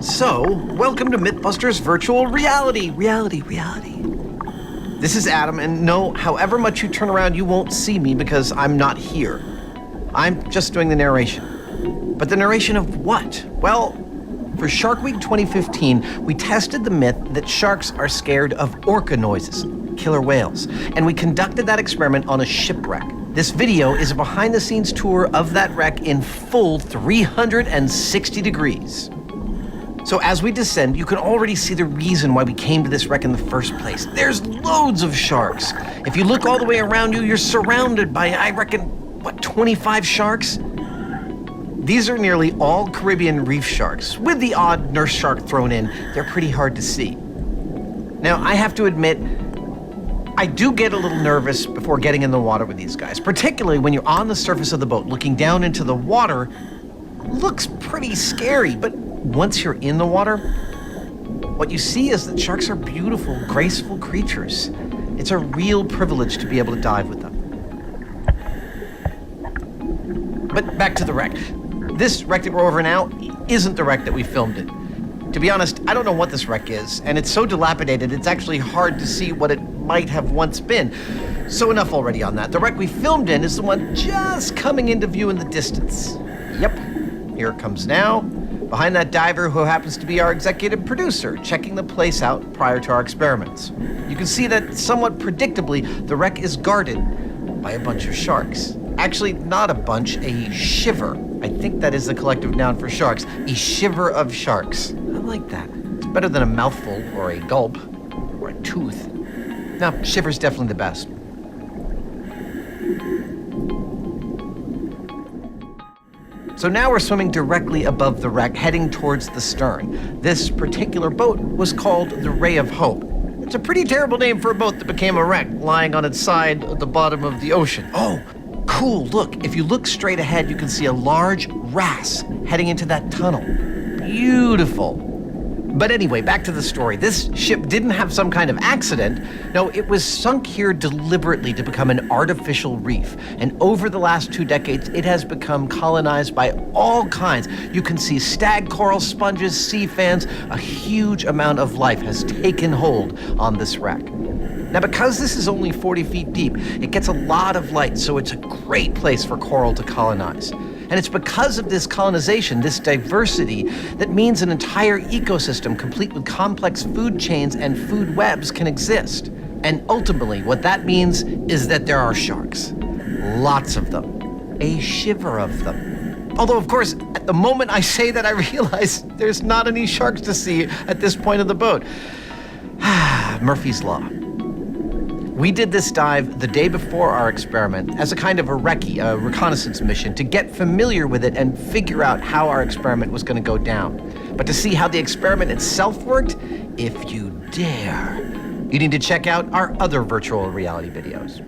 So, welcome to Mythbusters Virtual Reality. This is Adam, and no, however much you turn around, you won't see me because I'm not here. I'm just doing the narration. But the narration of what? Well, for Shark Week 2015, we tested the myth that sharks are scared of orca noises, killer whales, and we conducted that experiment on a shipwreck. This video is a behind-the-scenes tour of that wreck in full 360 degrees. So as we descend, you can already see the reason why we came to this wreck in the first place. There's loads of sharks. If you look all the way around you, you're surrounded by, I reckon, 25 sharks? These are nearly all Caribbean reef sharks, with the odd nurse shark thrown in. They're pretty hard to see. Now, I have to admit, I do get a little nervous before getting in the water with these guys, particularly when you're on the surface of the boat looking down into the water. Looks pretty scary, but once you're in the water, what you see is that sharks are beautiful, graceful creatures. It's a real privilege to be able to dive with them. But back to the wreck. This wreck that we're over now isn't the wreck that we filmed in. To be honest, I don't know what this wreck is, and it's so dilapidated, it's actually hard to see what it might have once been. So enough already on that. The wreck we filmed in is the one just coming into view in the distance. Yep, here it comes now. Behind that diver who happens to be our executive producer, checking the place out prior to our experiments. You can see that somewhat predictably, the wreck is guarded by a bunch of sharks. Actually, not a bunch, a shiver. I think that is the collective noun for sharks. A shiver of sharks. I like that. It's better than a mouthful or a gulp or a tooth. No, shiver's definitely the best. So now we're swimming directly above the wreck, heading towards the stern. This particular boat was called the Ray of Hope. It's a pretty terrible name for a boat that became a wreck, lying on its side at the bottom of the ocean. Oh, cool, look. If you look straight ahead, you can see a large wrasse heading into that tunnel. Beautiful. But anyway, back to the story. This ship didn't have some kind of accident. No, it was sunk here deliberately to become an artificial reef. And over the last 2 decades, it has become colonized by all kinds. You can see stag coral sponges, sea fans. A huge amount of life has taken hold on this wreck. Now, because this is only 40 feet deep, it gets a lot of light, so it's a great place for coral to colonize. And it's because of this colonization, this diversity, that means an entire ecosystem complete with complex food chains and food webs can exist. And ultimately, what that means is that there are sharks. Lots of them. A shiver of them. Although, of course, at the moment I say that, I realize there's not any sharks to see at this point of the boat. Murphy's Law. We did this dive the day before our experiment as a kind of a recce, a reconnaissance mission, to get familiar with it and figure out how our experiment was going to go down. But to see how the experiment itself worked, if you dare, you need to check out our other virtual reality videos.